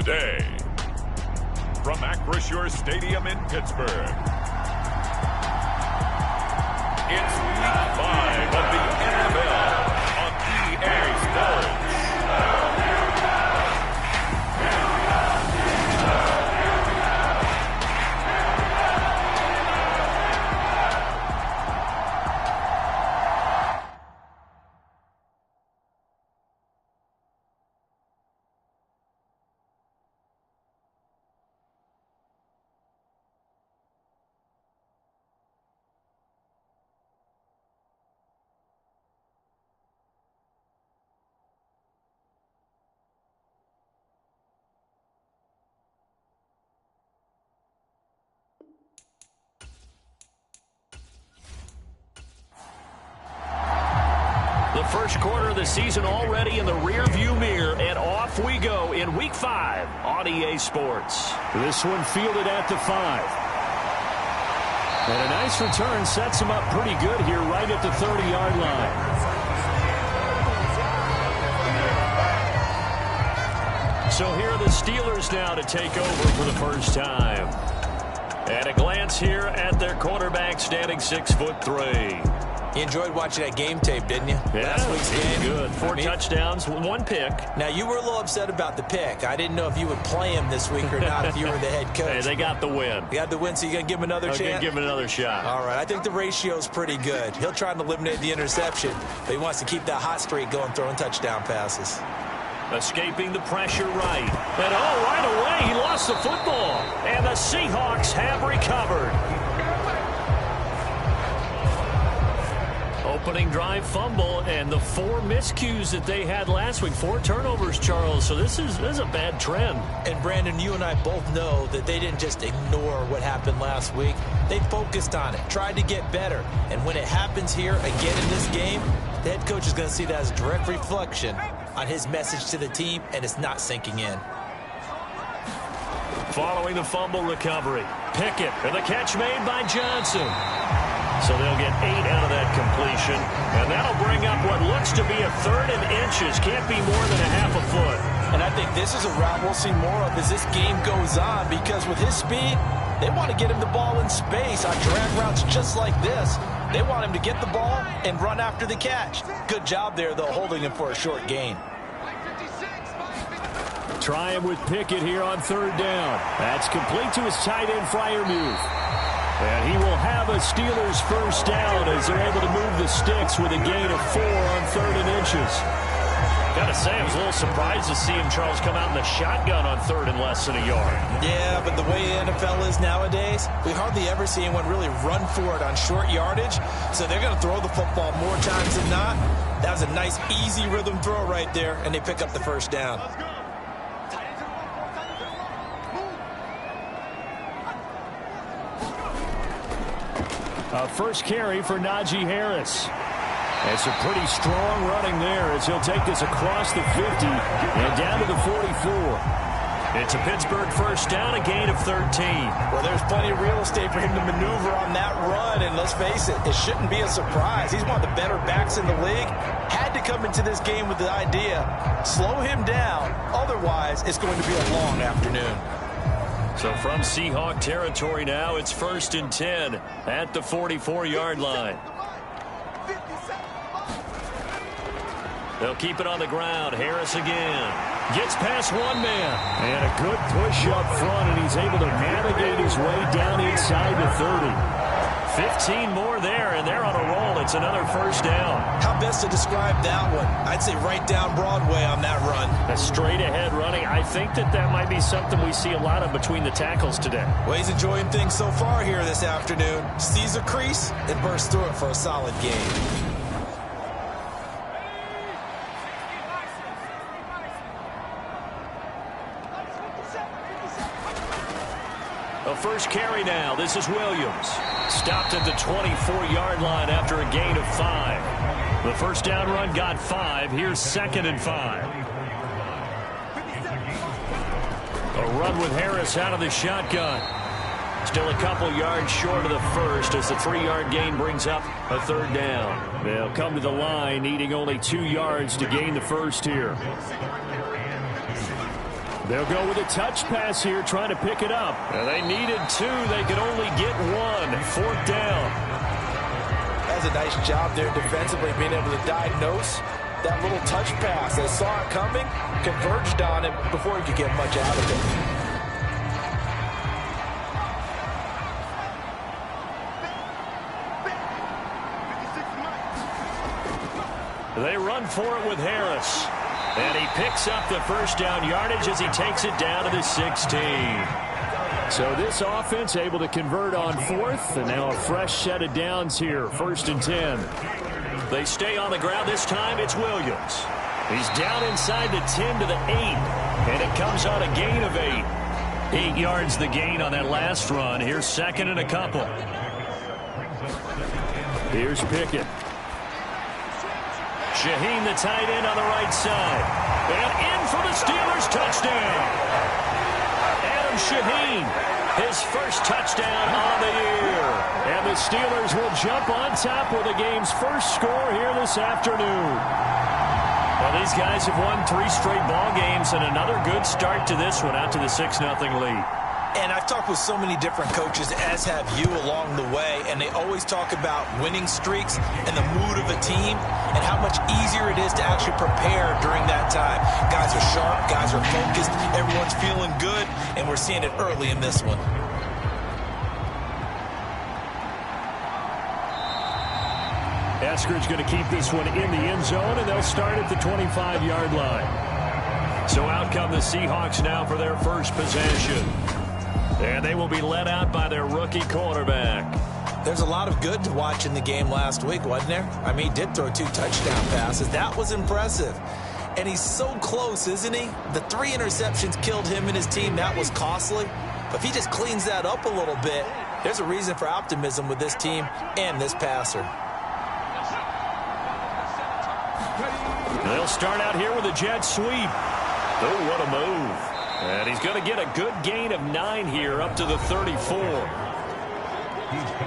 day. From Acrisure Stadium in Pittsburgh, it's Week 5 of the NFL on EA Sports. The first quarter of the season already in the rearview mirror, and off we go in Week 5 on EA Sports. This one fielded at the 5. And a nice return sets him up pretty good here right at the 30-yard line. So here are the Steelers now to take over for the first time. And a glance here at their quarterback standing 6'3". You enjoyed watching that game tape, didn't you? Yeah, Last week's game. Good. 4 touchdowns, 1 pick. Now, you were a little upset about the pick. I didn't know if you would play him this week or not if you were the head coach. Hey, they got the win. You got the win, so you're going to give him another chance? I'm going to give him another shot. All right. I think the ratio's pretty good. He'll try and eliminate the interception, but he wants to keep that hot streak going, throwing touchdown passes. Escaping the pressure right. And right away, he lost the football. And the Seahawks have recovered. Opening drive fumble, and the 4 miscues that they had last week. 4 turnovers, Charles. So this is a bad trend. And, Brandon, you and I both know that they didn't just ignore what happened last week. They focused on it, tried to get better. And when it happens here again in this game, the head coach is going to see that as a direct reflection on his message to the team, and it's not sinking in. Following the fumble recovery, Pickett, and the catch made by Johnson. So they'll get 8 out of that completion, and that'll bring up what looks to be a 3rd and inches. Can't be more than a half a foot. And I think this is a route we'll see more of as this game goes on, because with his speed, they want to get him the ball in space on drag routes just like this. They want him to get the ball and run after the catch. Good job there, though, holding him for a short gain. Try him with Pickett here on 3rd down. That's complete to his tight end Freiermuth. And he will have a Steelers first down as they're able to move the sticks with a gain of 4 on 3rd and inches. Gotta say, I was a little surprised to see him, Charles, come out in the shotgun on 3rd and less than a yard. Yeah, but the way the NFL is nowadays, we hardly ever see anyone really run for it on short yardage. So they're going to throw the football more times than not. That was a nice, easy rhythm throw right there, and they pick up the first down. First carry for Najee Harris. It's a pretty strong running there as he'll take this across the 50 and down to the 44. It's a Pittsburgh first down, a gain of 13. Well, there's plenty of real estate for him to maneuver on that run, and let's face it, it shouldn't be a surprise. He's one of the better backs in the league. Had to come into this game with the idea, slow him down, otherwise it's going to be a long afternoon. So from Seahawk territory now, it's 1st and 10 at the 44-yard line. They'll keep it on the ground. Harris again. Gets past one man. And a good push up front, and he's able to navigate his way down inside the 30. 15 more there, and they're on a roll. It's another first down. How best to describe that one? I'd say right down Broadway on that run. A straight-ahead running. I think that might be something we see a lot of between the tackles today. Well, he's enjoying things so far here this afternoon. Sees a crease and bursts through it for a solid gain. A first carry now. This is Williams. Stopped at the 24-yard line after a gain of 5. The first down run got 5. Here's 2nd and 5. A run with Harris out of the shotgun. Still a couple yards short of the first as the 3-yard gain brings up a 3rd down. They'll come to the line needing only 2 yards to gain the first here. They'll go with a touch pass here, trying to pick it up. And they needed 2. They could only get 1. 4th down. That's a nice job there defensively, being able to diagnose that little touch pass. They saw it coming, converged on it before he could get much out of it. They run for it with Harris. And he picks up the first down yardage as he takes it down to the 16. So this offense able to convert on 4th, and now a fresh set of downs here, 1st and 10. They stay on the ground this time. It's Williams. He's down inside the 10 to the 8, and it comes on a gain of 8. 8 yards the gain on that last run. Here's 2nd and a couple. Here's Pickett. Shaheen, the tight end, on the right side. And in for the Steelers touchdown. Adam Shaheen, his first touchdown on the year. And the Steelers will jump on top with the game's first score here this afternoon. Well, these guys have won 3 straight ball games, and another good start to this one, out to the 6-0 lead. And I've talked with so many different coaches, as have you, along the way, and they always talk about winning streaks and the mood of a team and how much easier it is to actually prepare during that time. Guys are sharp, guys are focused, everyone's feeling good, and we're seeing it early in this one. Eskridge going to keep this one in the end zone, and they'll start at the 25-yard line. So out come the Seahawks now for their first possession. And they will be led out by their rookie quarterback. There's a lot of good to watch in the game last week, wasn't there? I mean, he did throw 2 touchdown passes. That was impressive. And he's so close, isn't he? The 3 interceptions killed him and his team. That was costly. But if he just cleans that up a little bit, there's a reason for optimism with this team and this passer. They'll start out here with a jet sweep. Oh, what a move. And he's going to get a good gain of 9 here, up to the 34.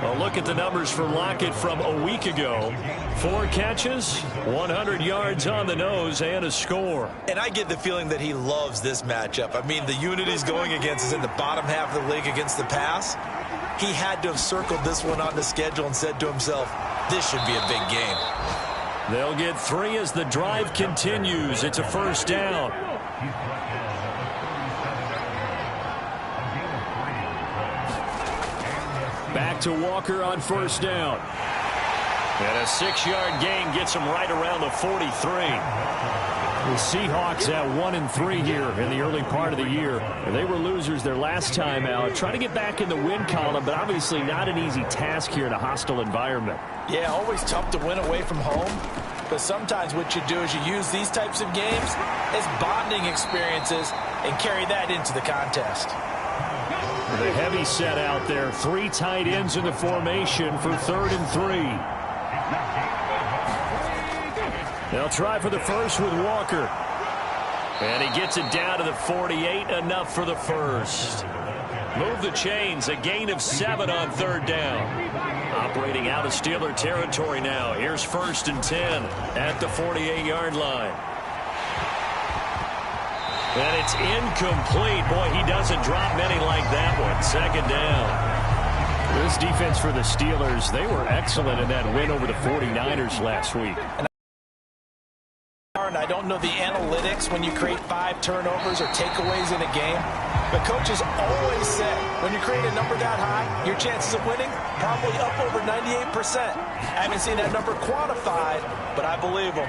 A look at the numbers for Lockett from a week ago. 4 catches, 100 yards on the nose, and a score. And I get the feeling that he loves this matchup. I mean, the unit he's going against is in the bottom half of the league against the pass. He had to have circled this one on the schedule and said to himself, this should be a big game. They'll get 3 as the drive continues. It's a first down. Back to Walker on first down. And a 6-yard gain gets him right around the 43. The Seahawks at 1-3 here in the early part of the year. And they were losers their last time out. Trying to get back in the win column, but obviously not an easy task here in a hostile environment. Yeah, always tough to win away from home. But sometimes what you do is you use these types of games as bonding experiences and carry that into the contest. The heavy set out there. 3 tight ends in the formation for 3rd and 3. They'll try for the first with Walker. And he gets it down to the 48, enough for the first. Move the chains, a gain of 7 on 3rd down. Operating out of Steeler territory now. Here's 1st and 10 at the 48-yard line. And it's incomplete. Boy, he doesn't drop many like that one. 2nd down. This defense for the Steelers, they were excellent in that win over the 49ers last week. I don't know the analytics when you create 5 turnovers or takeaways in a game, but coaches always say when you create a number that high, your chances of winning probably up over 98%. I haven't seen that number quantified, but I believe him.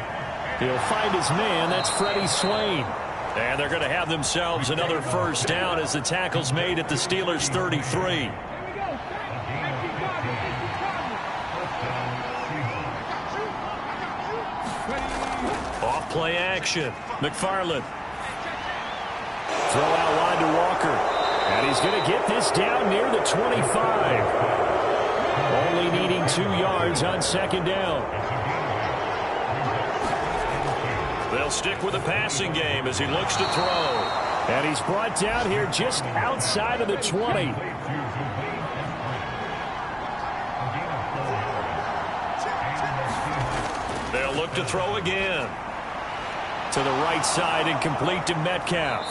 He'll find his man. That's Freddie Swain. And they're going to have themselves another first down as the tackle's made at the Steelers' 33. Off play action. McFarland. Throw out wide to Walker. And he's going to get this down near the 25. Only needing 2 yards on 2nd down. They'll stick with the passing game as he looks to throw. And he's brought down here just outside of the 20. They'll look to throw again. To the right side and complete to Metcalf.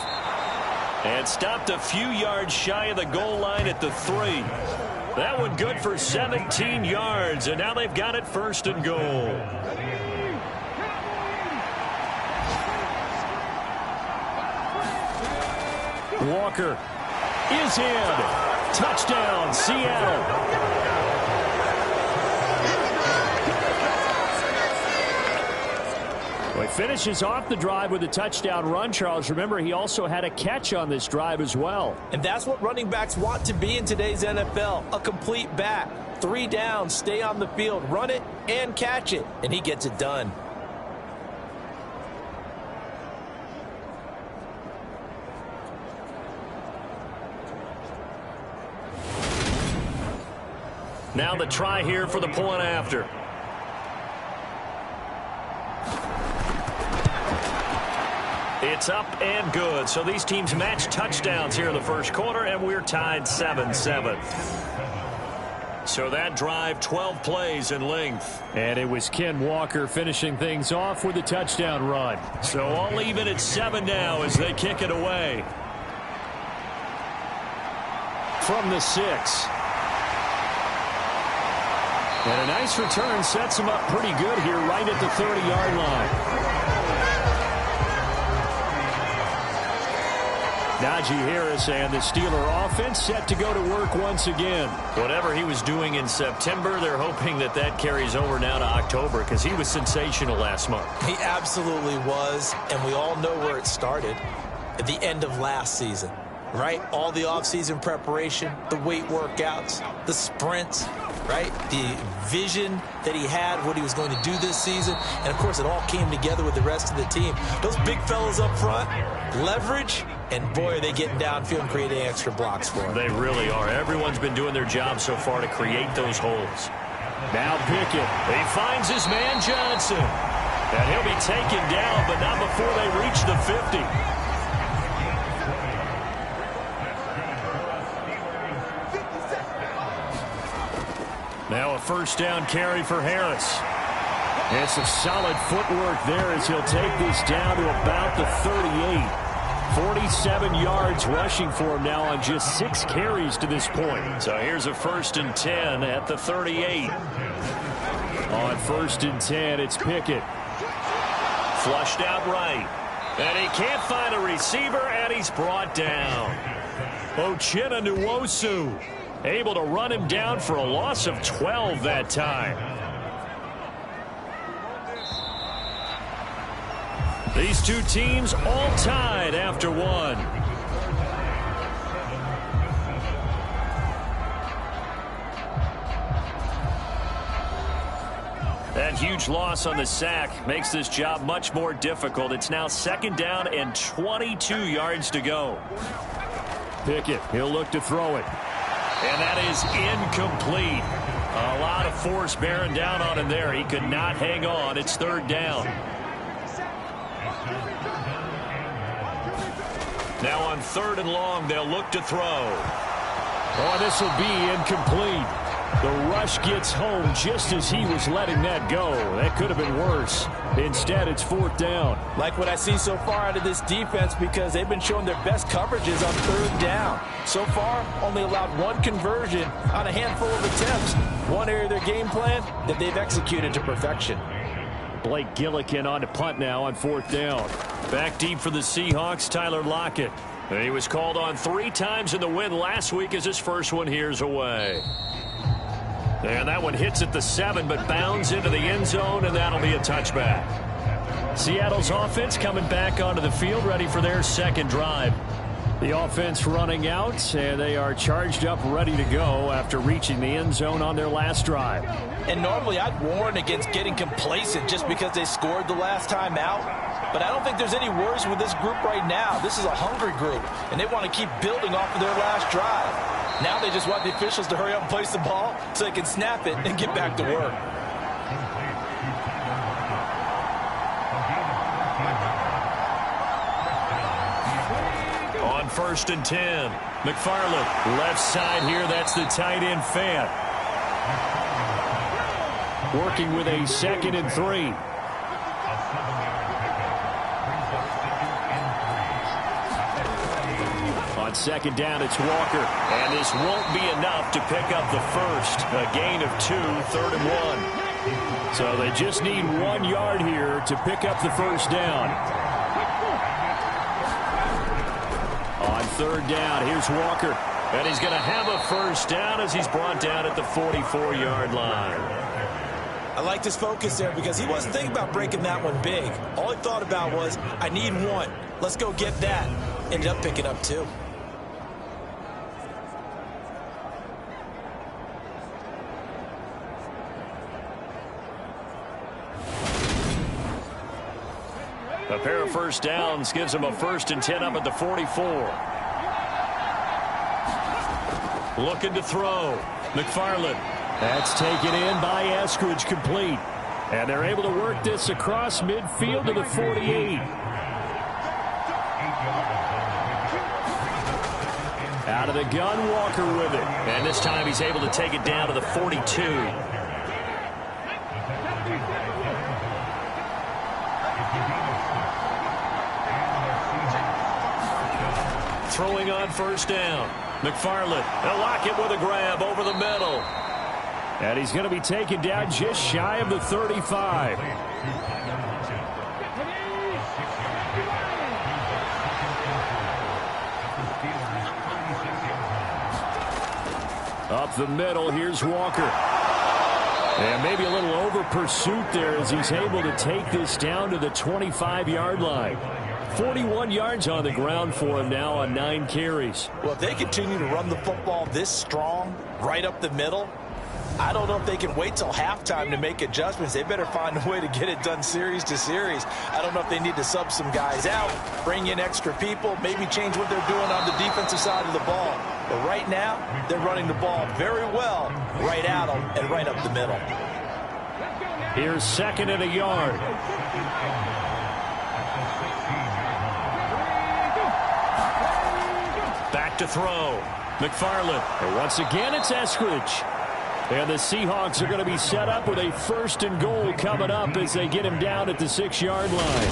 And stopped a few yards shy of the goal line at the 3. That one good for 17 yards, and now they've got it 1st and goal. Walker is in. Touchdown, Seattle. Well, he finishes off the drive with a touchdown run, Charles. Remember, he also had a catch on this drive as well. And that's what running backs want to be in today's NFL, a complete back. 3 downs, stay on the field, run it, and catch it. And he gets it done. Now the try here for the point after. It's up and good. So these teams match touchdowns here in the first quarter, and we're tied 7-7. So that drive, 12 plays in length. And it was Ken Walker finishing things off with a touchdown run. So all even at 7 now as they kick it away. From the 6. And a nice return sets him up pretty good here right at the 30-yard line. Najee Harris and the Steeler offense set to go to work once again. Whatever he was doing in September, they're hoping that that carries over now to October because he was sensational last month. He absolutely was, and we all know where it started at the end of last season, right? All the offseason preparation, the weight workouts, the sprints, right? The vision that he had, what he was going to do this season, and of course it all came together with the rest of the team. Those big fellas up front, leverage, and boy, are they getting downfield and creating extra blocks for him. They really are. Everyone's been doing their job so far to create those holes. Now Pickett. He finds his man Johnson. And he'll be taken down, but not before they reach the 50. Now a first down carry for Harris. It's a solid footwork there as he'll take this down to about the 38. 47 yards rushing for him now on just 6 carries to this point. So here's a 1st and 10 at the 38. On 1st and 10, it's Pickett. Flushed out right. And he can't find a receiver, and he's brought down. Uchenna Nwosu able to run him down for a loss of 12 that time. These two teams all tied after 1. That huge loss on the sack makes this job much more difficult. It's now 2nd down and 22 yards to go. Pickett, he'll look to throw it. And that is incomplete. A lot of force bearing down on him there. He could not hang on. It's 3rd down. Now on 3rd and long, they'll look to throw. Oh, this will be incomplete. The rush gets home just as he was letting that go. That could have been worse. Instead, it's 4th down. Like what I see so far out of this defense because they've been showing their best coverages on 3rd down. So far, only allowed 1 conversion on a handful of attempts. One area of their game plan that they've executed to perfection. Blake Gillikin on to punt now on 4th down. Back deep for the Seahawks, Tyler Lockett. He was called on 3 times in the win last week as his first one here's away. And that one hits at the 7, but bounds into the end zone, and that'll be a touchback. Seattle's offense coming back onto the field, ready for their 2nd drive. The offense running out, and they are charged up, ready to go after reaching the end zone on their last drive. And normally I'd warn against getting complacent just because they scored the last time out. But I don't think there's any worries with this group right now. This is a hungry group, and they want to keep building off of their last drive. Now they just want the officials to hurry up and place the ball so they can snap it and get back to work. On 1st and 10, McFarland, left side here, that's the tight end Fant. Working with a 2nd and 3. On second down, it's Walker. And this won't be enough to pick up the first. A gain of 2, 3rd and 1. So they just need 1 yard here to pick up the first down. On third down, here's Walker. And he's going to have a first down as he's brought down at the 44-yard line. I like this focus there because he wasn't thinking about breaking that one big. All he thought about was, I need 1. Let's go get that. Ended up picking up 2. A pair of first downs gives him a 1st and 10 up at the 44. Looking to throw. McFarland. That's taken in by Eskridge, complete. And they're able to work this across midfield to the 48. Out of the gun, Walker with it. And this time he's able to take it down to the 42. Throwing on first down. McFarland. They'll lock it with a grab over the middle. And he's going to be taken down just shy of the 35. Up the middle, here's Walker. And maybe a little over pursuit there as he's able to take this down to the 25-yard line. 41 yards on the ground for him now on 9 carries. Well, if they continue to run the football this strong, right up the middle, I don't know if they can wait till halftime to make adjustments. They better find a way to get it done series to series. I don't know if they need to sub some guys out, bring in extra people, maybe change what they're doing on the defensive side of the ball. But right now, they're running the ball very well right at them and right up the middle. Here's 2nd and a yard. Back to throw. McFarland. And once again, it's Eskridge. And the Seahawks are going to be set up with a 1st and goal coming up as they get him down at the 6-yard line.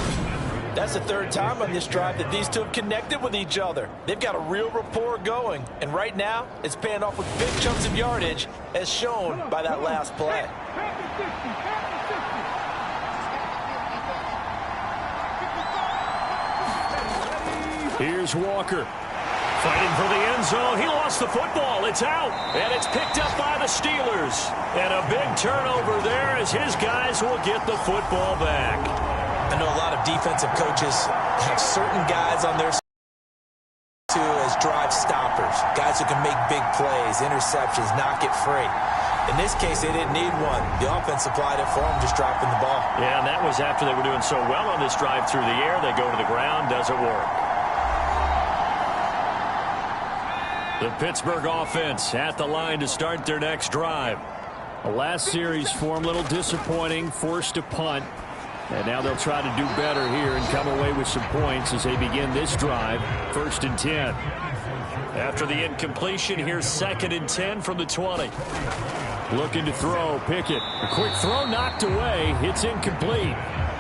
That's the 3rd time on this drive that these two have connected with each other. They've got a real rapport going. And right now, it's paying off with big chunks of yardage, as shown by that last play. Here's Walker. Fighting for the end zone. He lost the football. It's out. And it's picked up by the Steelers. And a big turnover there as his guys will get the football back. I know a lot of defensive coaches have certain guys on their too as drive stoppers. Guys who can make big plays, interceptions, knock it free. In this case, they didn't need one. The offense supplied it for them, just dropping the ball. Yeah, and that was after they were doing so well on this drive through the air. They go to the ground. Doesn't work. The Pittsburgh offense at the line to start their next drive. The last series for them, a little disappointing, forced a punt. And now they'll try to do better here and come away with some points as they begin this drive. 1st and 10. After the incompletion, here's 2nd and 10 from the 20. Looking to throw, Pickett. A quick throw knocked away. It's incomplete.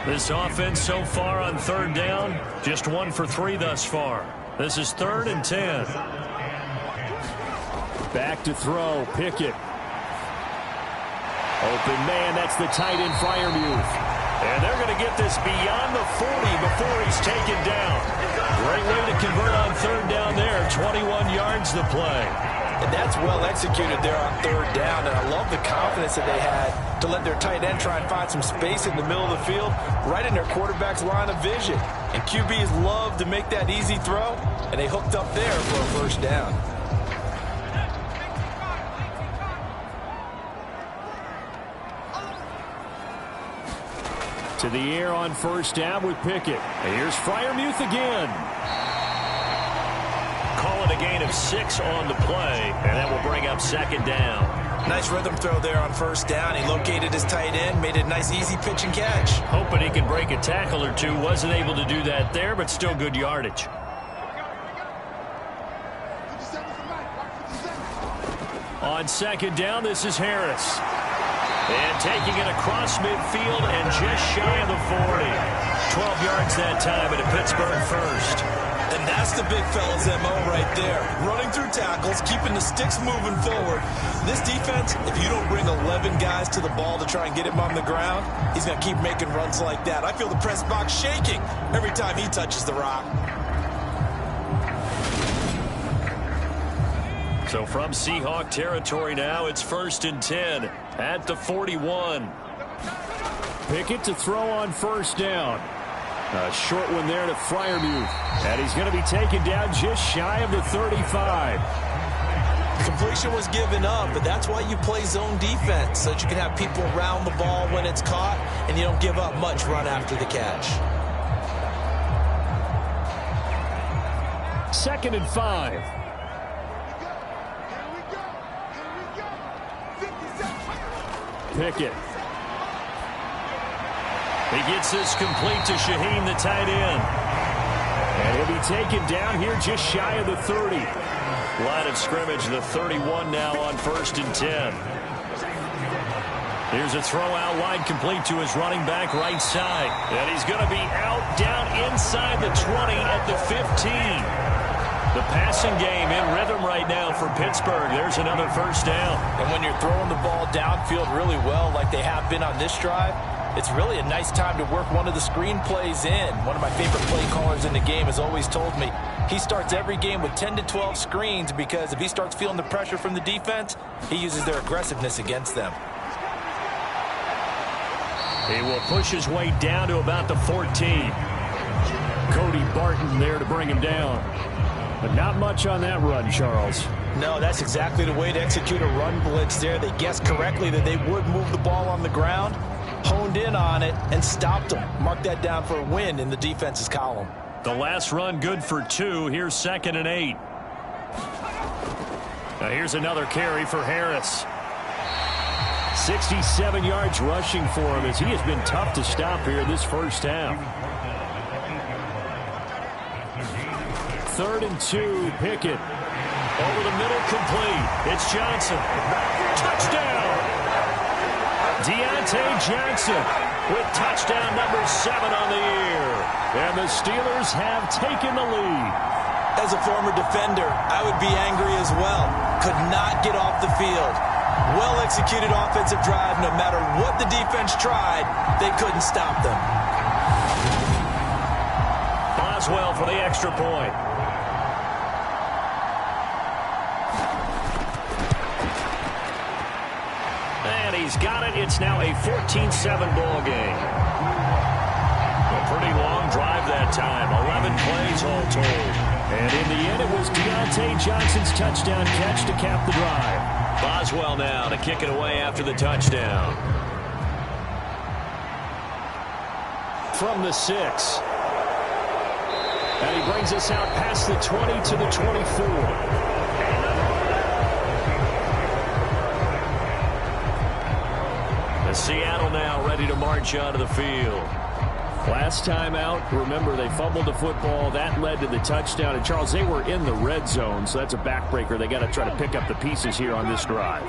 This offense so far on 3rd down, just 1 for 3 thus far. This is 3rd and 10. Back to throw, Pickett. Open man, that's the tight end Freiermuth. And they're going to get this beyond the 40 before he's taken down. Great way to convert on 3rd down there. 21 yards the play. And that's well executed there on 3rd down. And I love the confidence that they had to let their tight end try and find some space in the middle of the field, right in their quarterback's line of vision. And QBs love to make that easy throw, and they hooked up there for a 1st down. To the air on 1st down with Pickett. And here's Freiermuth again. Call it a gain of 6 on the play, and that will bring up 2nd down. Nice rhythm throw there on 1st down. He located his tight end, made it a nice easy pitch and catch. Hoping he can break a tackle or two. Wasn't able to do that there, but still good yardage. On 2nd down, this is Harris. And taking it across midfield and just shy of the 40. 12 yards that time, and a Pittsburgh 1st. And that's the big fella's MO right there. Running through tackles, keeping the sticks moving forward. This defense, if you don't bring 11 guys to the ball to try and get him on the ground, he's going to keep making runs like that. I feel the press box shaking every time he touches the rock. So from Seahawk territory now, it's 1st and 10 at the 41. Pickett to throw on 1st down. A short one there to Freiermuth. And he's going to be taken down just shy of the 35. Completion was given up, but that's why you play zone defense, so that you can have people around the ball when it's caught, and you don't give up much run after the catch. 2nd and 5. Pickett. He gets this complete to Shaheen, the tight end. And he'll be taken down here just shy of the 30. Line of scrimmage, the 31 now on 1st and 10. Here's a throw out wide, complete to his running back right side. And he's going to be out down inside the 20 at the 15. The passing game in rhythm right now for Pittsburgh. There's another 1st down. And when you're throwing the ball downfield really well like they have been on this drive, it's really a nice time to work one of the screen plays in. One of my favorite play callers in the game has always told me he starts every game with 10 to 12 screens because if he starts feeling the pressure from the defense, he uses their aggressiveness against them. He will push his way down to about the 14. Cody Barton there to bring him down. But not much on that run, Charles. No, that's exactly the way to execute a run blitz there. They guessed correctly that they would move the ball on the ground, honed in on it, and stopped them. Mark that down for a win in the defense's column. The last run good for 2. Here's 2nd and 8. Now here's another carry for Harris. 67 yards rushing for him as he has been tough to stop here this first half. 3rd and 2, Pickett. Over the middle, complete. It's Johnson. Touchdown! Deontay Johnson with touchdown number 7 on the year. And the Steelers have taken the lead. As a former defender, I would be angry as well. Could not get off the field. Well-executed offensive drive. No matter what the defense tried, they couldn't stop them. Boswell for the extra point. And he's got it. It's now a 14-7 ball game. A pretty long drive that time. 11 plays all told. And in the end, it was Deontay Johnson's touchdown catch to cap the drive. Boswell now to kick it away after the touchdown. From the 6. And he brings us out past the 20 to the 24. Seattle now ready to march onto the field. Last time out, remember, they fumbled the football. That led to the touchdown. And, Charles, they were in the red zone, so that's a backbreaker. They got to try to pick up the pieces here on this drive.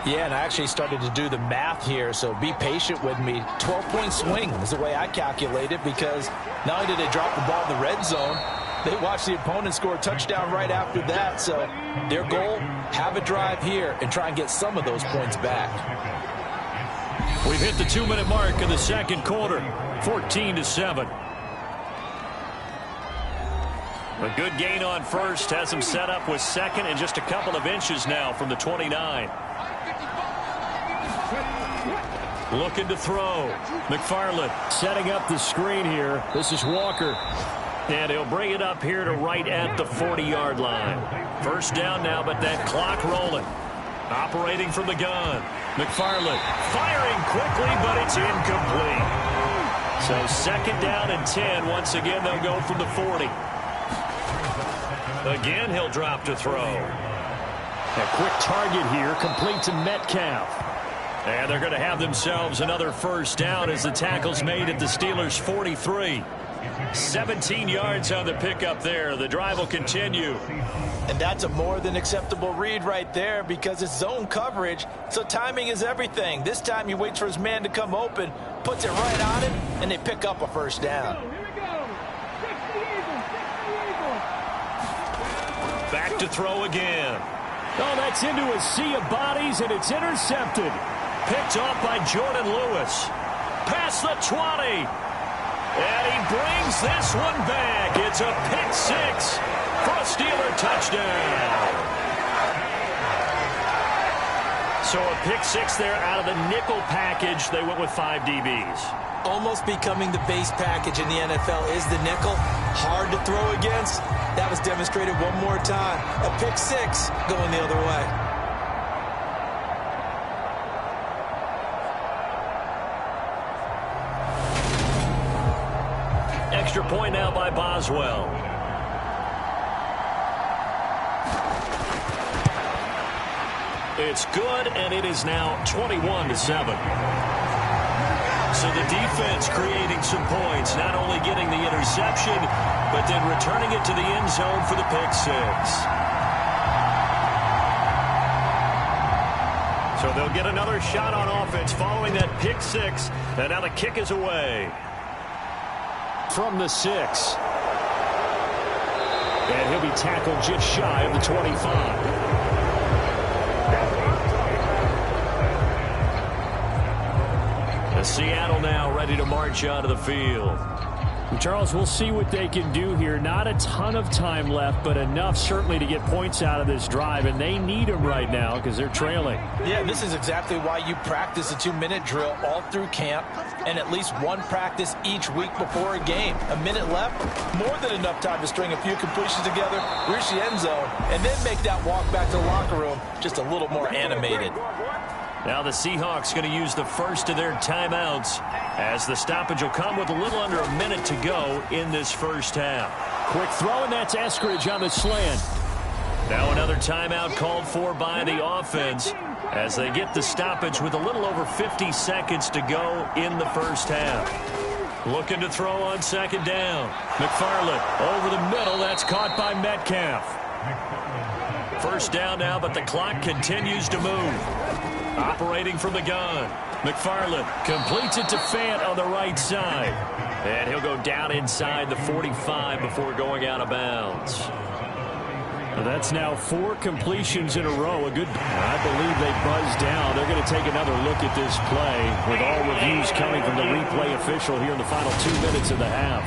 Yeah, and I actually started to do the math here, so be patient with me. 12-point swing is the way I calculate it because not only did they drop the ball in the red zone, they watched the opponent score a touchdown right after that. So their goal, have a drive here and try and get some of those points back. We've hit the 2-minute mark in the second quarter, 14-7. A good gain on first has him set up with 2nd and just a couple of inches now from the 29. Looking to throw. McFarland setting up the screen here. This is Walker. And he'll bring it up here to right at the 40-yard line. 1st down now, but that clock rolling. Operating from the gun. McFarland firing quickly, but it's incomplete. So 2nd down and 10. Once again, they'll go from the 40. Again, he'll drop to throw. A quick target here, complete to Metcalf. And they're going to have themselves another 1st down as the tackle's made at the Steelers' 43. 17 yards on the pickup there. The drive will continue. And that's a more than acceptable read right there because it's zone coverage, so timing is everything. This time he waits for his man to come open, puts it right on him, and they pick up a 1st down. to throw again. Oh, that's into a sea of bodies, and it's intercepted. Picked off by Jordan Lewis. Past the 20. And he brings this one back. It's a pick six for a Steeler touchdown. So a pick six there out of the nickel package. They went with 5 DBs. Almost becoming the base package in the NFL is the nickel. Hard to throw against. That was demonstrated one more time. A pick six going the other way. Extra point now by Boswell. It's good, and it is now 21-7. So the defense creating some points, not only getting the interception, but then returning it to the end zone for the pick six. So they'll get another shot on offense following that pick six, and now the kick is away. From the 6. And he'll be tackled just shy of the 25. Seattle now ready to march onto the field. Charles, we'll see what they can do here. Not a ton of time left, but enough certainly to get points out of this drive, and they need them right now because they're trailing. Yeah, this is exactly why you practice a 2-minute drill all through camp and at least one practice each week before a game. A minute left, more than enough time to string a few completions together, reach the end zone, and then make that walk back to the locker room just a little more animated. Now the Seahawks going to use the first of their timeouts as the stoppage will come with a little under a minute to go in this first half. Quick throw, and that's Eskridge on the slant. Now another timeout called for by the offense as they get the stoppage with a little over 50 seconds to go in the first half. Looking to throw on second down. McFarland over the middle. That's caught by Metcalf. First down now, but the clock continues to move. Operating from the gun. McFarland completes it to Fant on the right side. And he'll go down inside the 45 before going out of bounds. Well, that's now 4 completions in a row. I believe they buzzed down. They're going to take another look at this play with all reviews coming from the replay official here in the final 2 minutes of the half.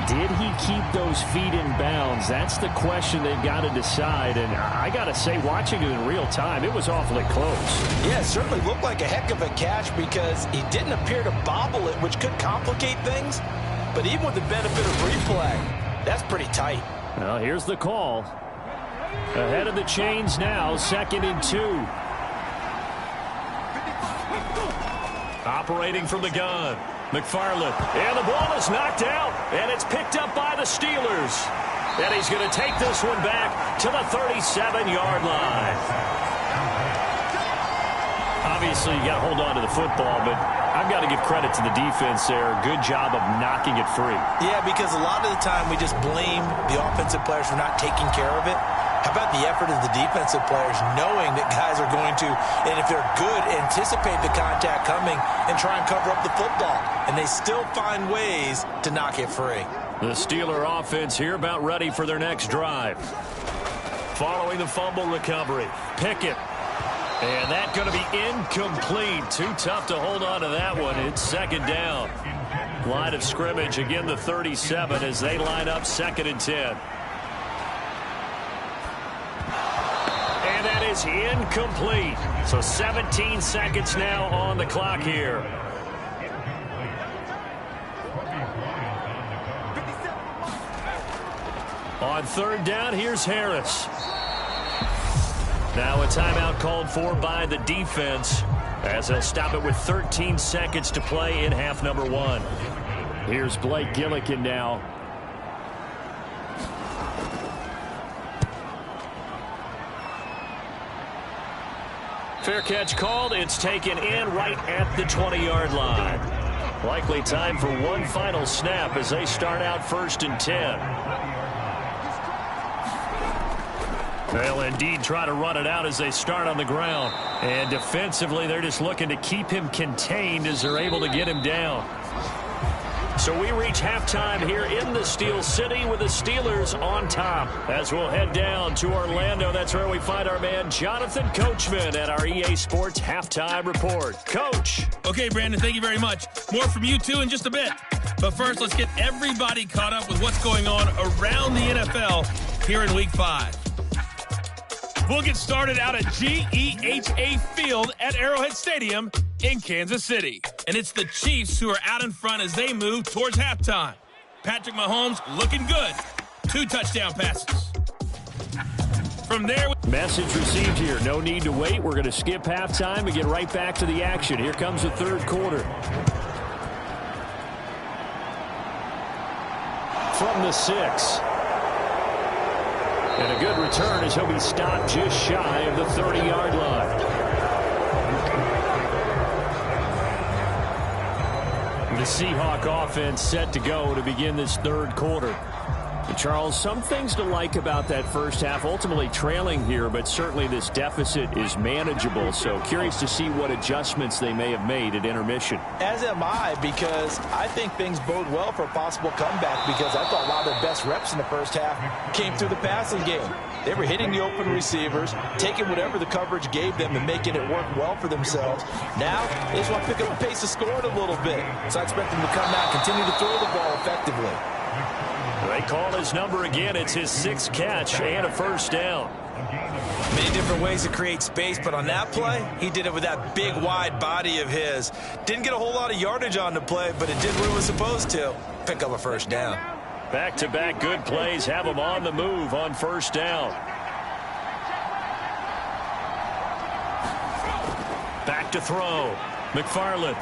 Did he keep those feet in bounds? That's the question they've got to decide. And I got to say, watching it in real time, it was awfully close. Yeah, it certainly looked like a heck of a catch because he didn't appear to bobble it, which could complicate things. But even with the benefit of replay, that's pretty tight. Well, here's the call. Ahead of the chains now, 2nd and 2. Operating from the gun. McFarland, and the ball is knocked out, and it's picked up by the Steelers. And he's going to take this one back to the 37-yard line. Obviously, you got to hold on to the football, but I've got to give credit to the defense there. Good job of knocking it free. Yeah, because a lot of the time we just blame the offensive players for not taking care of it. How about the effort of the defensive players knowing that guys are going to, and if they're good, anticipate the contact coming and try and cover up the football. And they still find ways to knock it free. The Steeler offense here about ready for their next drive. Following the fumble recovery, Pickett. And that's going to be incomplete. Too tough to hold on to that one. It's 2nd down. Line of scrimmage, again the 37 as they line up 2nd and 10. And that is incomplete. So 17 seconds now on the clock here. On 3rd down, here's Harris. Now a timeout called for by the defense as they'll stop it with 13 seconds to play in half number 1. Here's Blake Gillikin now. Fair catch called. It's taken in right at the 20-yard line. Likely time for one final snap as they start out 1st and 10. They'll indeed try to run it out as they start on the ground. And defensively, they're just looking to keep him contained as they're able to get him down. So we reach halftime here in the Steel City with the Steelers on top. As we'll head down to Orlando, that's where we find our man Jonathan Coachman at our EA Sports Halftime Report. Coach. Okay, Brandon, thank you very much. More from you two in just a bit. But first, let's get everybody caught up with what's going on around the NFL here in Week 5. We'll get started out at GEHA Field at Arrowhead Stadium in Kansas City. And it's the Chiefs who are out in front as they move towards halftime. Patrick Mahomes looking good. 2 touchdown passes. From there... Message received here. No need to wait. We're going to skip halftime and get right back to the action. Here comes the third quarter. From the 6. And a good return as he'll be stopped just shy of the 30-yard line. The Seahawk offense set to go to begin this third quarter. And Charles, some things to like about that first half. Ultimately trailing here, but certainly this deficit is manageable. So curious to see what adjustments they may have made at intermission. As am I, because I think things bode well for a possible comeback, because I thought a lot of their best reps in the first half came through the passing game. They were hitting the open receivers, taking whatever the coverage gave them and making it work well for themselves. Now, they just want to pick up the pace of scoring a little bit. So I expect them to come out and continue to throw the ball effectively. They call his number again. It's his 6th catch and a first down. Many different ways to create space, but on that play, he did it with that big, wide body of his. Didn't get a whole lot of yardage on the play, but it did what it was supposed to. Pick up a first down. Back-to-back good plays have him on the move on first down. Back to throw. McFarland.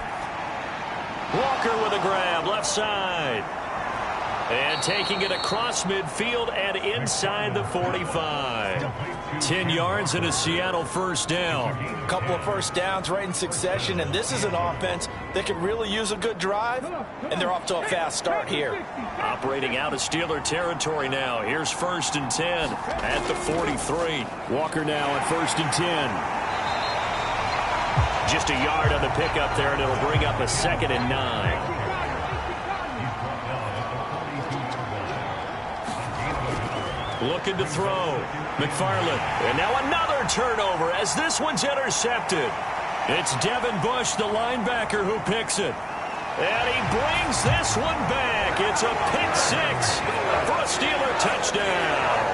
Walker with a grab, left side. And taking it across midfield and inside the 45. 10 yards and a Seattle first down. A couple of first downs right in succession, and this is an offense that could really use a good drive, and they're off to a fast start here. Operating out of Steeler territory now. Here's 1st and 10 at the 43. Walker now at 1st and 10. Just a yard on the pickup there, and it'll bring up a 2nd and 9. Looking to throw. McFarland. And now another turnover as this one's intercepted. It's Devin Bush, the linebacker, who picks it. And he brings this one back. It's a pick 6 for a Steeler touchdown.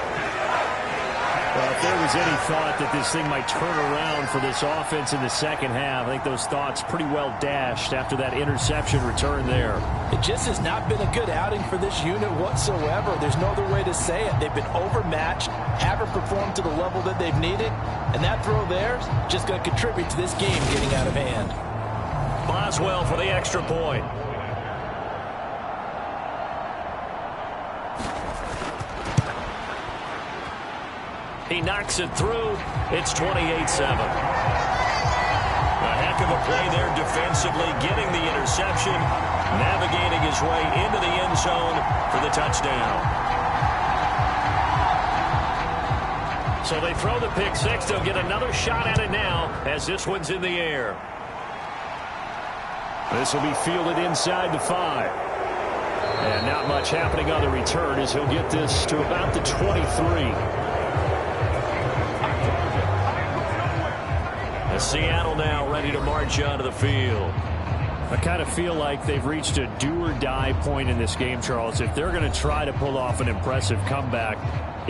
Well, if there was any thought that this thing might turn around for this offense in the second half, I think those thoughts pretty well dashed after that interception return there. It just has not been a good outing for this unit whatsoever. There's no other way to say it. They've been overmatched, haven't performed to the level that they've needed, and that throw there is just going to contribute to this game getting out of hand. Boswell for the extra point. He knocks it through. It's 28-7. A heck of a play there defensively, getting the interception, navigating his way into the end zone for the touchdown. So they throw the pick 6. They'll get another shot at it now as this one's in the air. This will be fielded inside the 5. And not much happening on the return as he'll get this to about the 23. Seattle now ready to march onto the field. I kind of feel like they've reached a do-or-die point in this game, Charles. If they're going to try to pull off an impressive comeback,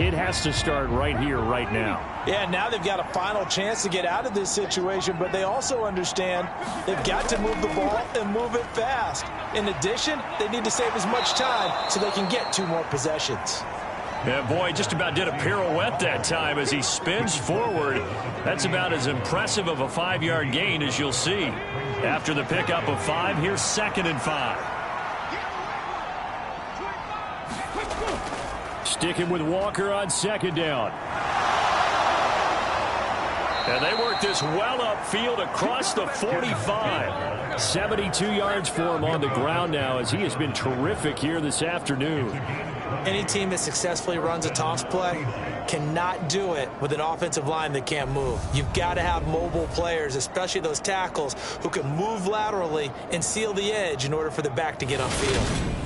it has to start right here, right now. Yeah, now they've got a final chance to get out of this situation, but they also understand they've got to move the ball and move it fast. In addition, they need to save as much time so they can get 2 more possessions. Yeah, boy, just about did a pirouette that time as he spins forward. That's about as impressive of a 5-yard gain as you'll see. After the pickup of 5, here's 2nd and 5. Sticking with Walker on 2nd down. And they work this well upfield across the 45. 72 yards for him on the ground now as he has been terrific here this afternoon. Any team that successfully runs a toss play cannot do it with an offensive line that can't move. You've got to have mobile players, especially those tackles, who can move laterally and seal the edge in order for the back to get upfield.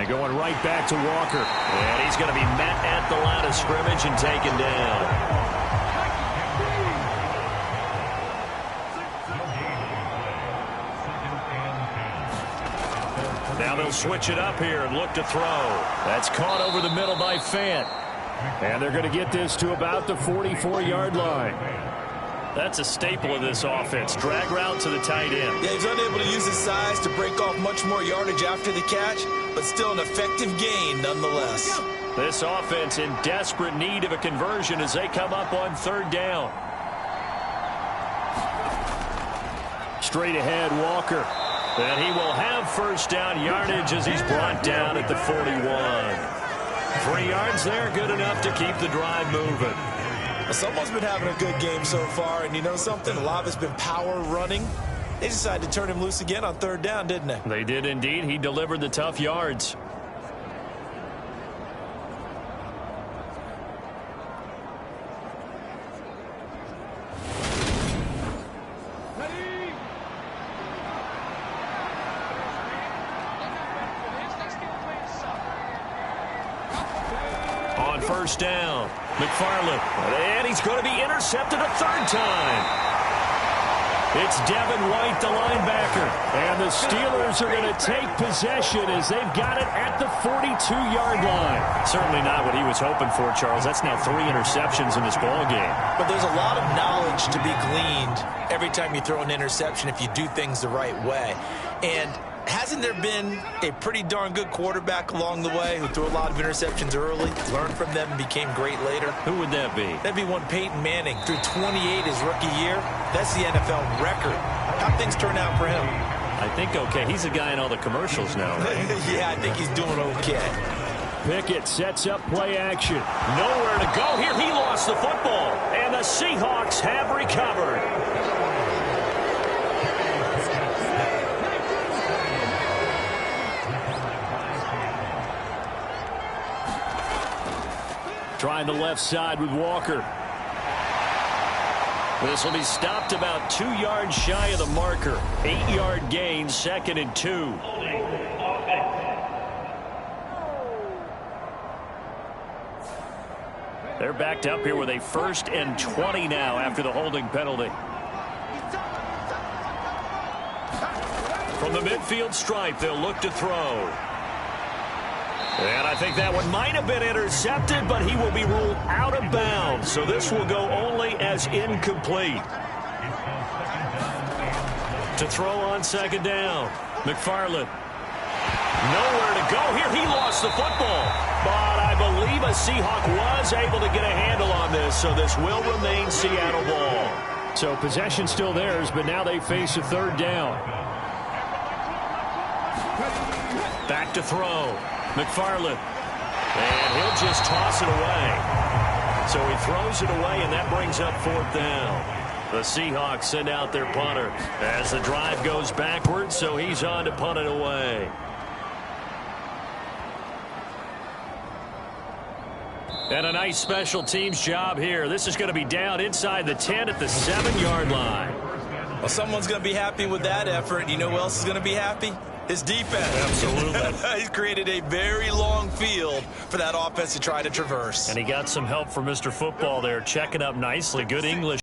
And going right back to Walker. And he's going to be met at the line of scrimmage and taken down. Now they'll switch it up here and look to throw. That's caught over the middle by Fant. And they're going to get this to about the 44-yard line. That's a staple of this offense. Drag route to the tight end. Yeah, he's unable to use his size to break off much more yardage after the catch, but still an effective gain nonetheless. This offense in desperate need of a conversion as they come up on third down. Straight ahead, Walker. And he will have first down yardage as he's brought down at the 41. 3 yards there, good enough to keep the drive moving. Well, someone's been having a good game so far, and you know something? A lot of it's been power running. They decided to turn him loose again on third down, didn't they? They did indeed. He delivered the tough yards. On first down, McFarland, and he's going to be intercepted a third time. It's Devin White, the linebacker, and the Steelers are going to take possession as they've got it at the 42-yard line. Certainly not what he was hoping for, Charles. That's now 3 interceptions in this ball game. But there's a lot of knowledge to be gleaned every time you throw an interception if you do things the right way. And hasn't there been a pretty darn good quarterback along the way who threw a lot of interceptions early, learned from them, and became great later? Who would that be? That'd be one Peyton Manning. Threw 28 his rookie year. That's the NFL record. How'd things turn out for him? I think okay. He's a guy in all the commercials now, right? Yeah, I think he's doing okay. Pickett sets up play action. Nowhere to go here. He lost the football, and the Seahawks have recovered. Trying the left side with Walker. This will be stopped about 2 yards shy of the marker. 8-yard gain, 2nd and 2. They're backed up here with a 1st and 20 now after the holding penalty. From the midfield stripe, they'll look to throw. And I think that one might have been intercepted, but he will be ruled out of bounds. So this will go only as incomplete. To throw on 2nd down, McFarland. Nowhere to go here. He lost the football. But I believe a Seahawk was able to get a handle on this, so this will remain Seattle ball. So possession still theirs, but now they face a 3rd down. Back to throw. McFarland. And he'll just toss it away. So he throws it away, and that brings up 4th down. The Seahawks send out their punter as the drive goes backwards, so he's on to punt it away. And a nice special teams job here. This is going to be down inside the 10 at the 7-yard line. Well, someone's going to be happy with that effort. You know who else is going to be happy? His defense. Absolutely. He's created a very long field for that offense to try to traverse. And he got some help from Mr. Football there, checking up nicely. Good English.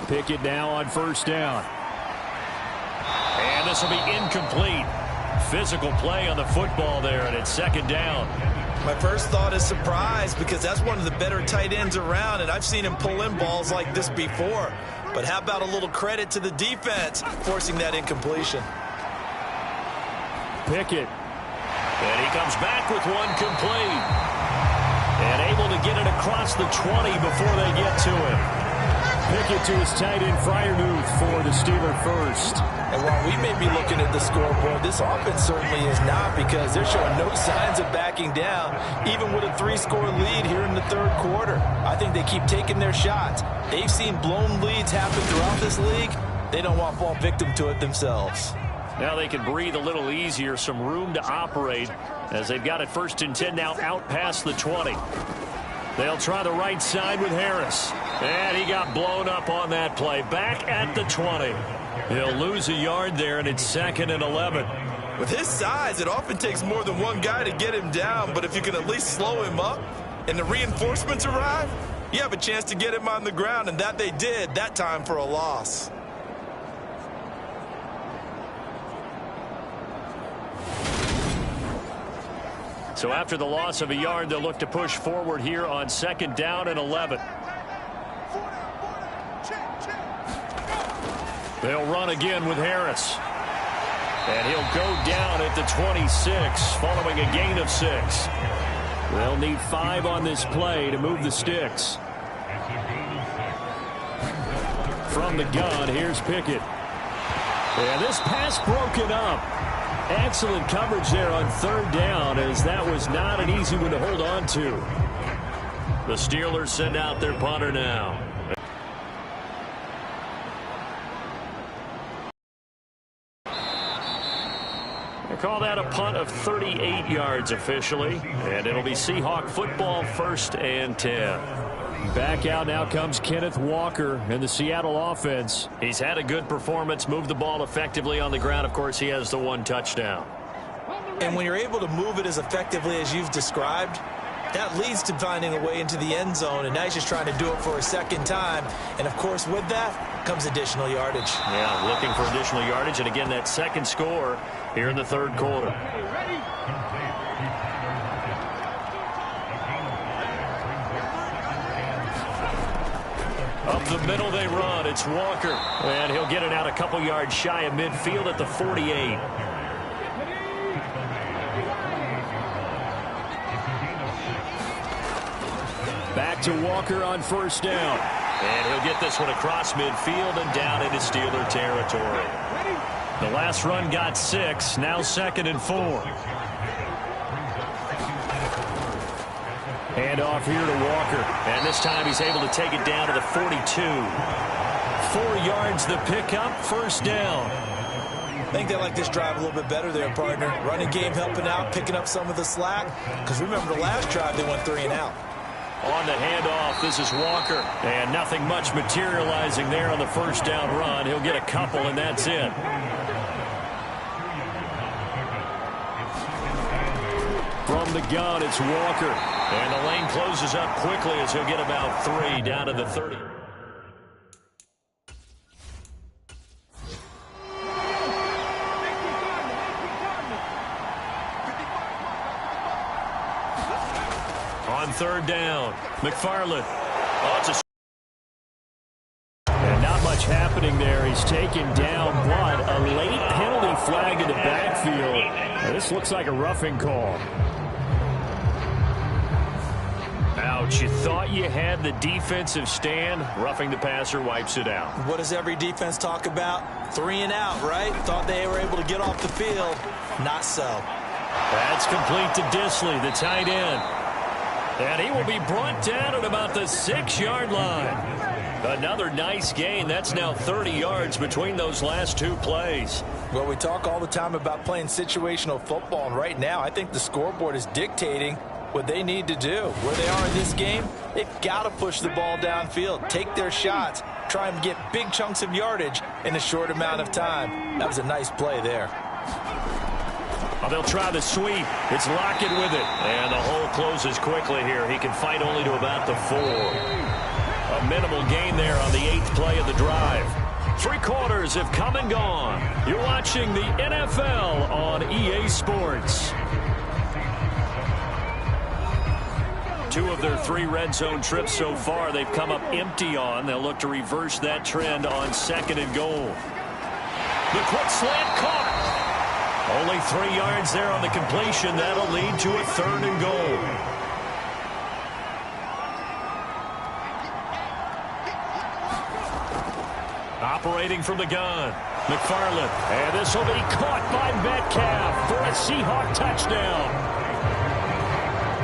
Pickett now on 1st down. And this will be incomplete. Physical play on the football there, and it's 2nd down. My first thought is surprise, because that's one of the better tight ends around, and I've seen him pull in balls like this before. But how about a little credit to the defense forcing that incompletion? Pickett. And he comes back with one complete. And able to get it across the 20 before they get to it. Pickett to his tight end Freiermuth for the Steeler first. And while we may be looking at the scoreboard, this offense certainly is not, because they're showing no signs of backing down, even with a 3-score lead here in the 3rd quarter. I think they keep taking their shots. They've seen blown leads happen throughout this league. They don't want to fall victim to it themselves. Now they can breathe a little easier, some room to operate as they've got it 1st and 10 now out past the 20. They'll try the right side with Harris. And he got blown up on that play. Back at the 20. He'll lose a yard there, and it's 2nd and 11. With his size, it often takes more than one guy to get him down, but if you can at least slow him up and the reinforcements arrive, you have a chance to get him on the ground, and that they did, that time for a loss. So after the loss of a yard, they'll look to push forward here on 2nd down and 11. They'll run again with Harris. And he'll go down at the 26, following a gain of 6. They'll need 5 on this play to move the sticks. From the gun, here's Pickett. And this pass broken up. Excellent coverage there on 3rd down, as that was not an easy one to hold on to. The Steelers send out their punter now. They call that a punt of 38 yards officially, and it'll be Seahawk football, 1st and 10. Back out now comes Kenneth Walker in the Seattle offense. He's had a good performance, moved the ball effectively on the ground. Of course, he has the 1 touchdown. And when you're able to move it as effectively as you've described, that leads to finding a way into the end zone, and now he's just trying to do it for a 2nd time. And, of course, with that comes additional yardage. Yeah, looking for additional yardage, and again, that 2nd score here in the 3rd quarter. Up the middle they run. It's Walker. And he'll get it out a couple yards shy of midfield at the 48. Back to Walker on 1st down. And he'll get this one across midfield and down into Steeler territory. The last run got 6. Now 2nd and 4. Hand off here to Walker. And this time he's able to take it down to the 42. 4 yards the pickup, 1st down. I think they like this drive a little bit better there, partner. Running game helping out, picking up some of the slack. Because remember the last drive they went 3 and out. On the handoff, this is Walker. And nothing much materializing there on the 1st down run. He'll get a couple, and that's it. From the gun, it's Walker. And the lane closes up quickly as he'll get about 3 down to the 30. On 3rd down, McFarland. Oh, it's and not much happening there. He's taken down, but a late penalty flag in the backfield. Now, this looks like a roughing call. Ouch, you thought you had the defensive stand. Roughing the passer wipes it out. What does every defense talk about? 3 and out, right? Thought they were able to get off the field. Not so. That's complete to Disley, the tight end. And he will be brought down at about the 6-yard line. Another nice gain. That's now 30 yards between those last 2 plays. Well, we talk all the time about playing situational football, and right now I think the scoreboard is dictating what they need to do. Where they are in this game, they've got to push the ball downfield, take their shots, try and get big chunks of yardage in a short amount of time. That was a nice play there. Well, they'll try the sweep. It's Lockett with it. And the hole closes quickly here. He can fight only to about the 4. A minimal gain there on the 8th play of the drive. 3 quarters have come and gone. You're watching the NFL on EA Sports. 2 of their 3 red zone trips so far they've come up empty on. They'll look to reverse that trend on 2nd and goal. The quick slant caught. Only 3 yards there on the completion. That'll lead to a 3rd and goal. Operating from the gun, McFarland. And this will be caught by Metcalf for a Seahawk touchdown.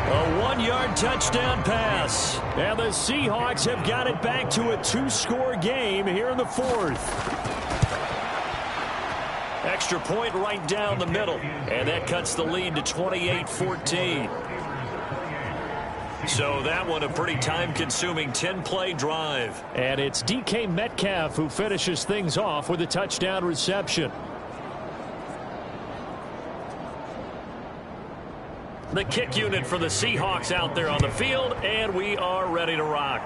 A 1-yard touchdown pass. And the Seahawks have got it back to a 2-score game here in the 4th. Extra point right down the middle. And that cuts the lead to 28-14. So that one a pretty time-consuming 10-play drive. And it's DK Metcalf who finishes things off with a touchdown reception. The kick unit for the Seahawks out there on the field, and we are ready to rock.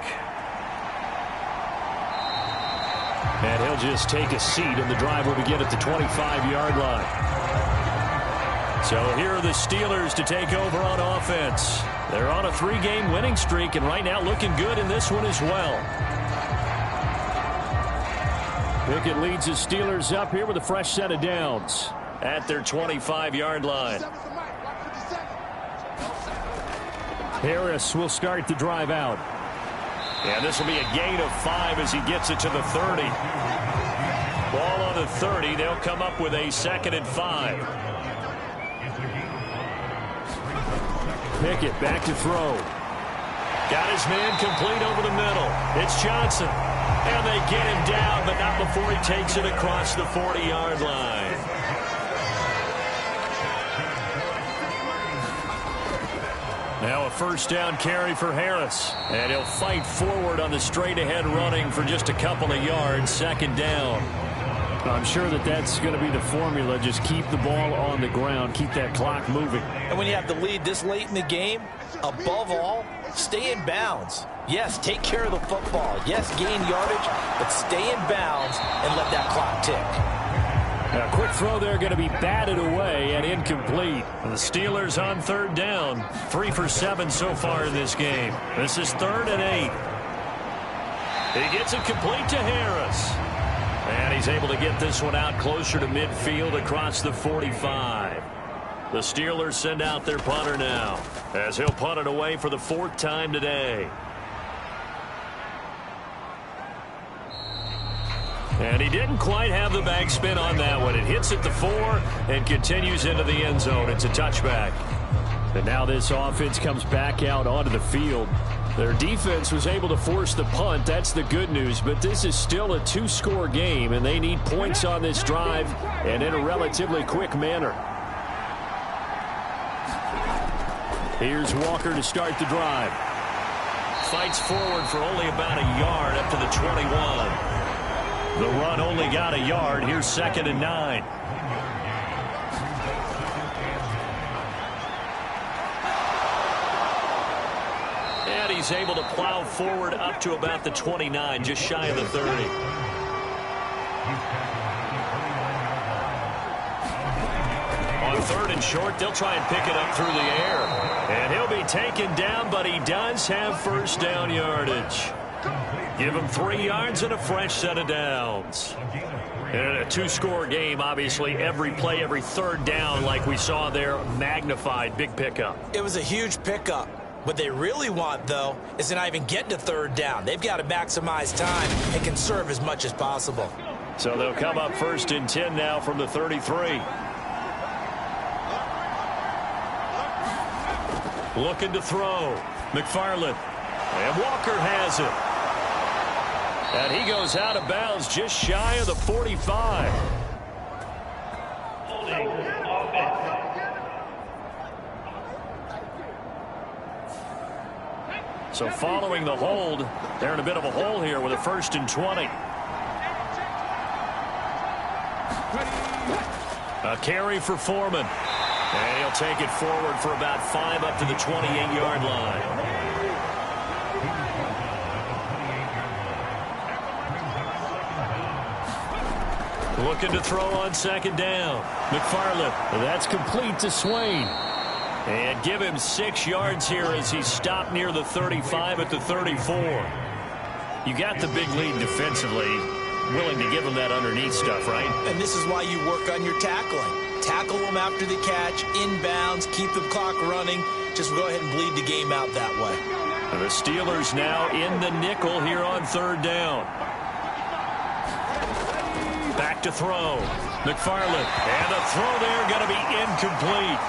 And he'll just take a seat, and the drive will begin at the 25-yard line. So here are the Steelers to take over on offense. They're on a 3-game winning streak, and right now looking good in this one as well. Pickett leads the Steelers up here with a fresh set of downs at their 25-yard line. Harris will start the drive out. And this will be a gain of 5 as he gets it to the 30. Ball on the 30. They'll come up with a 2nd and 5. Pickett back to throw. Got his man complete over the middle. It's Johnson. And they get him down, but not before he takes it across the 40-yard line. Now a first down carry for Harris. And he'll fight forward on the straight-ahead running for just a couple of yards. 2nd down. I'm sure that that's going to be the formula. Just keep the ball on the ground. Keep that clock moving. And when you have the lead this late in the game, above all, stay in bounds. Yes, take care of the football. Yes, gain yardage, but stay in bounds and let that clock tick. A quick throw there going to be batted away and incomplete. The Steelers on 3rd down. 3 for 7 so far in this game. This is 3rd and 8. He gets it complete to Harris. And he's able to get this one out closer to midfield across the 45. The Steelers send out their punter now, as he'll punt it away for the 4th time today. And he didn't quite have the backspin on that one. It hits at the 4 and continues into the end zone. It's a touchback. And now this offense comes back out onto the field. Their defense was able to force the punt. That's the good news. But this is still a 2-score game, and they need points on this drive and in a relatively quick manner. Here's Walker to start the drive. Fights forward for only about a yard up to the 21. The run only got a yard. Here's 2nd and 9. And he's able to plow forward up to about the 29, just shy of the 30. On 3rd and short, they'll try and pick it up through the air. And he'll be taken down, but he does have first down yardage. Give him 3 yards and a fresh set of downs. And in a 2-score game, obviously, every play, every 3rd down, like we saw there, magnified. Big pickup. It was a huge pickup. What they really want, though, is to not even get to 3rd down. They've got to maximize time and conserve as much as possible. So they'll come up 1st and 10 now from the 33. Looking to throw. McFarland. And Walker has it. And he goes out of bounds just shy of the 45. So following the hold, they're in a bit of a hole here with a 1st and 20. A carry for Foreman. And he'll take it forward for about 5 up to the 28-yard line. Looking to throw on 2nd down. McFarland. That's complete to Swain. And give him 6 yards here as he's stopped near the 35 at the 34. You got the big lead defensively. Willing to give him that underneath stuff, right? And this is why you work on your tackling. Tackle them after the catch, inbounds, keep the clock running. Just go ahead and bleed the game out that way. And the Steelers now in the nickel here on 3rd down. Back to throw. McFarland. And the throw there going to be incomplete.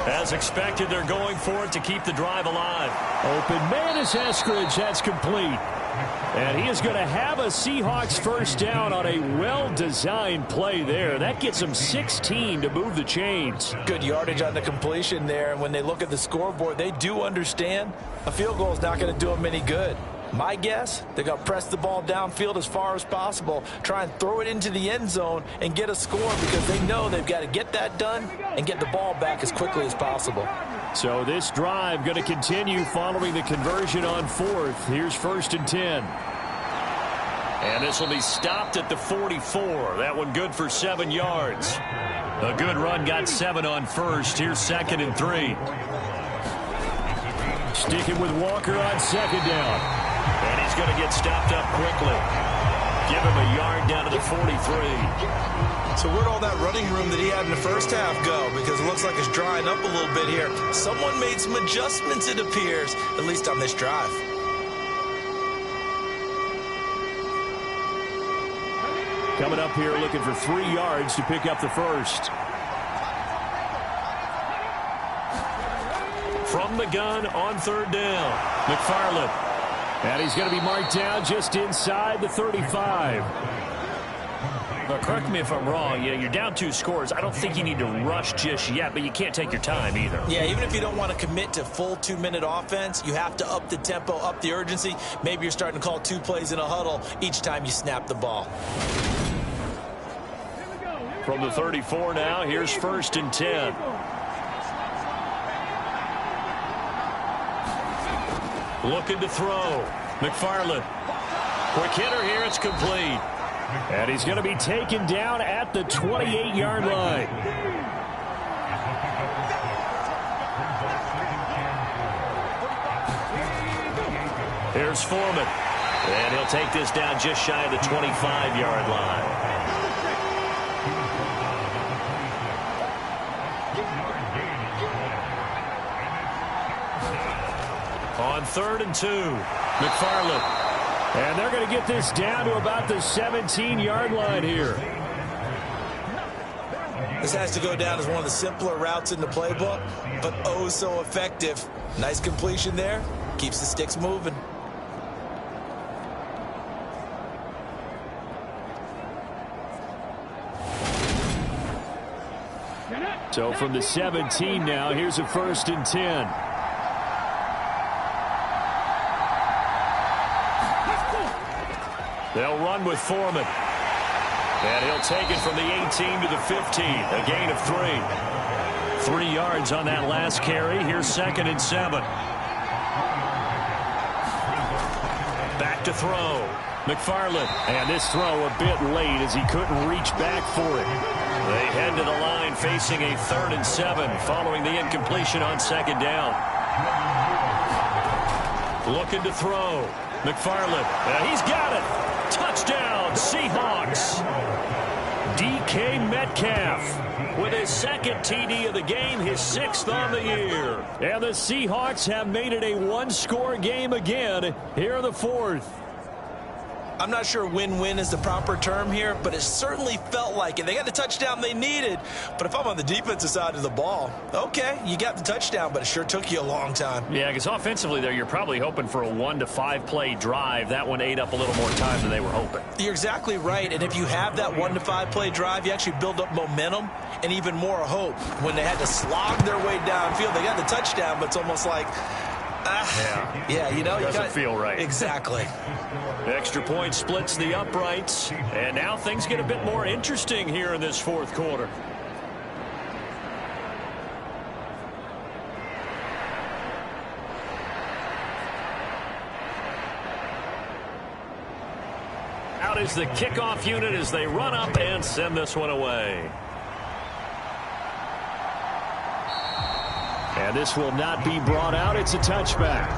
As expected, they're going for it to keep the drive alive. Open man is Eskridge. That's complete. And he is going to have a Seahawks first down on a well-designed play there. That gets them 16 to move the chains. Good yardage on the completion there. And when they look at the scoreboard, they do understand a field goal is not going to do them any good. My guess, they're going to press the ball downfield as far as possible, try and throw it into the end zone and get a score because they know they've got to get that done and get the ball back as quickly as possible. So this drive going to continue following the conversion on fourth. Here's 1st and 10. And this will be stopped at the 44. That one good for 7 yards. A good run got 7 on first. Here's 2nd and 3. Sticking with Walker on 2nd down. And he's going to get stopped up quickly. Give him a yard down to the 43. So where'd all that running room that he had in the first half go? Because it looks like it's drying up a little bit here. Someone made some adjustments, it appears, at least on this drive. Coming up here looking for 3 yards to pick up the first. From the gun on 3rd down. McFarland. And he's going to be marked down just inside the 35. Now, correct me if I'm wrong. You're down 2 scores. I don't think you need to rush just yet, but you can't take your time either. Yeah, even if you don't want to commit to full 2-minute offense, you have to up the tempo, up the urgency. Maybe you're starting to call 2 plays in a huddle each time you snap the ball. From the 34 now, here's 1st and 10. Looking to throw. McFarland. Quick hitter here. It's complete. And he's going to be taken down at the 28-yard line. Here's Foreman. And he'll take this down just shy of the 25-yard line. On 3rd and 2, McFarland. And they're going to get this down to about the 17-yard line here. This has to go down as one of the simpler routes in the playbook, but oh so effective. Nice completion there. Keeps the sticks moving. So from the 17 now, here's a 1st and 10. They'll run with Foreman. And he'll take it from the 18 to the 15. A gain of 3. 3 yards on that last carry. Here's 2nd and 7. Back to throw. McFarland. And this throw a bit late as he couldn't reach back for it. They head to the line facing a 3rd and 7 following the incompletion on 2nd down. Looking to throw. McFarland. And he's got it. Touchdown, Seahawks. DK Metcalf with his 2nd TD of the game, his 6th on the year. And the Seahawks have made it a 1-score game again here in the 4th. I'm not sure win-win is the proper term here, but it certainly felt like it. They got the touchdown they needed, but if I'm on the defensive side of the ball, okay, you got the touchdown, but it sure took you a long time. Yeah, because offensively there, you're probably hoping for a 1 to 5 play drive. That one ate up a little more time than they were hoping. You're exactly right, and if you have that 1 to 5 play drive, you actually build up momentum and even more hope. When they had to slog their way downfield, they got the touchdown, but it's almost like, yeah, you know, doesn't feel right. Exactly. Extra point splits the uprights, and now things get a bit more interesting here in this 4th quarter. Out is the kickoff unit as they run up and send this one away. And this will not be brought out. It's a touchback.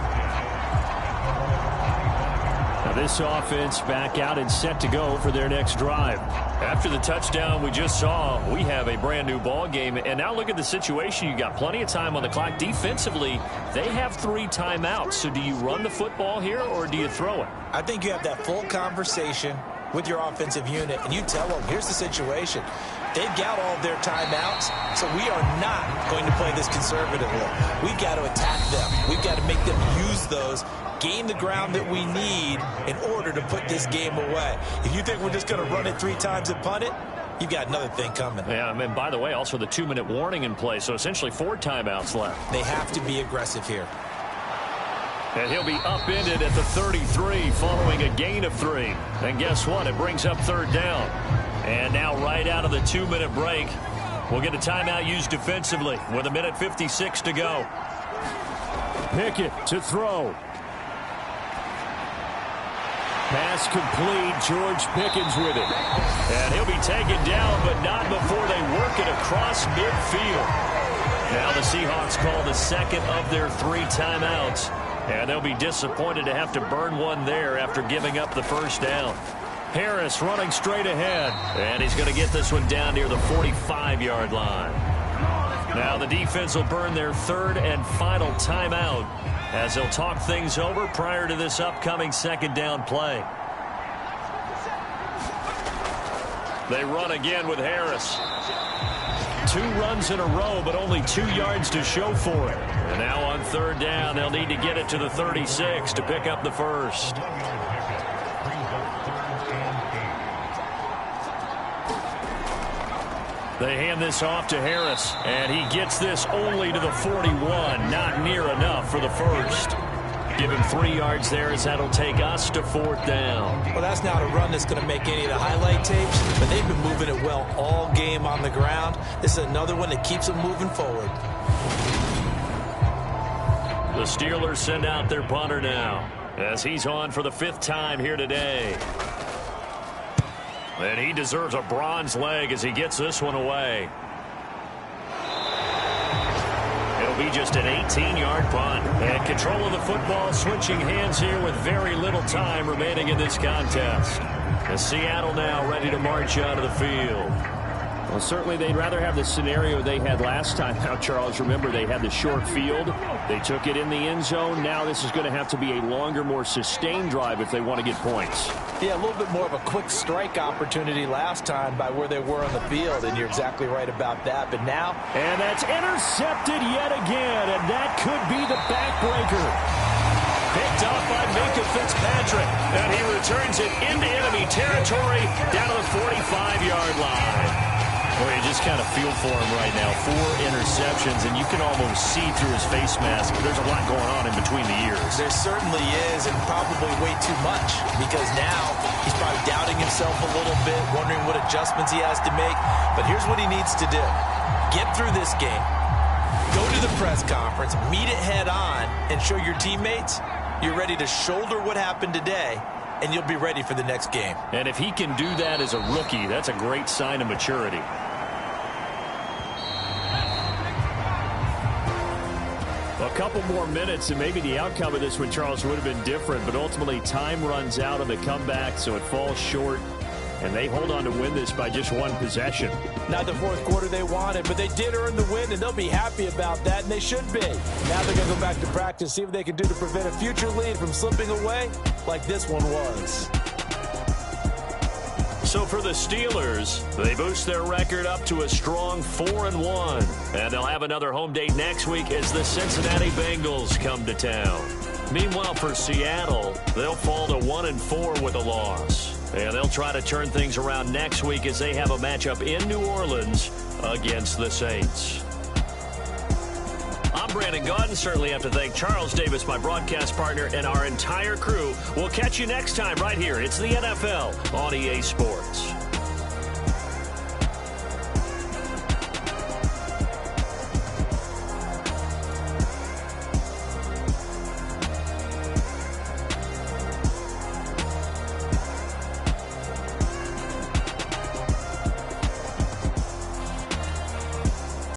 Now this offense back out and set to go for their next drive. After the touchdown we just saw, we have a brand new ball game. And now look at the situation. You got plenty of time on the clock. Defensively, they have 3 timeouts. So do you run the football here or do you throw it? I think you have that full conversation with your offensive unit, and you tell them, here's the situation. They've got all their timeouts, so we are not going to play this conservatively. We've got to attack them. We've got to make them use those, gain the ground that we need in order to put this game away. If you think we're just going to run it 3 times and punt it, you've got another thing coming. Yeah, and by the way, also the 2-minute warning in play, so essentially 4 timeouts left. They have to be aggressive here. And he'll be upended at the 33 following a gain of 3. And guess what? It brings up third down. And now right out of the 2-minute break, we'll get a timeout used defensively with 1:56 to go. Pickett to throw. Pass complete. George Pickens with it. And he'll be taken down, but not before they work it across midfield. Now the Seahawks call the second of their 3 timeouts. And they'll be disappointed to have to burn one there after giving up the first down. Harris running straight ahead. And he's going to get this one down near the 45-yard line. Now the defense will burn their 3rd and final timeout as they'll talk things over prior to this upcoming second down play. They run again with Harris. 2 runs in a row, but only 2 yards to show for it. And now on third down, they'll need to get it to the 36 to pick up the first. They hand this off to Harris, and he gets this only to the 41. Not near enough for the first. Give him 3 yards there as that'll take us to 4th down. Well, that's not a run that's going to make any of the highlight tapes, but they've been moving it well all game on the ground. This is another one that keeps them moving forward. The Steelers send out their punter now as he's on for the 5th time here today. And he deserves a bronze leg as he gets this one away. It'll be just an 18-yard punt. And control of the football switching hands here with very little time remaining in this contest. And Seattle now ready to march out of the field. Well, certainly they'd rather have the scenario they had last time. Now, Charles, remember they had the short field. They took it in the end zone. Now this is going to have to be a longer, more sustained drive if they want to get points. Yeah, a little bit more of a quick strike opportunity last time by where they were on the field, and you're exactly right about that. But now... And that's intercepted yet again, and that could be the backbreaker. Picked up by Minka Fitzpatrick, and he returns it into enemy territory down to the 45-yard line. Well, you just kind of feel for him right now. 4 interceptions, and you can almost see through his face mask. There's a lot going on in between the ears. There certainly is, and probably way too much, because now he's probably doubting himself a little bit, wondering what adjustments he has to make. But here's what he needs to do. Get through this game. Go to the press conference, meet it head on, and show your teammates you're ready to shoulder what happened today, and you'll be ready for the next game. And if he can do that as a rookie, that's a great sign of maturity. A couple more minutes, and maybe the outcome of this one, Charles, would have been different. But ultimately, time runs out on the comeback, so it falls short. And they hold on to win this by just 1 possession. Not the 4th quarter they wanted, but they did earn the win, and they'll be happy about that, and they should be. Now they're going to go back to practice, see what they can do to prevent a future lead from slipping away like this one was. So for the Steelers, they boost their record up to a strong 4-1. And they'll have another home date next week as the Cincinnati Bengals come to town. Meanwhile, for Seattle, they'll fall to 1-4 with a loss. And they'll try to turn things around next week as they have a matchup in New Orleans against the Saints. I'm Brandon Gaudin. Certainly have to thank Charles Davis, my broadcast partner, and our entire crew. We'll catch you next time right here. It's the NFL on EA Sports.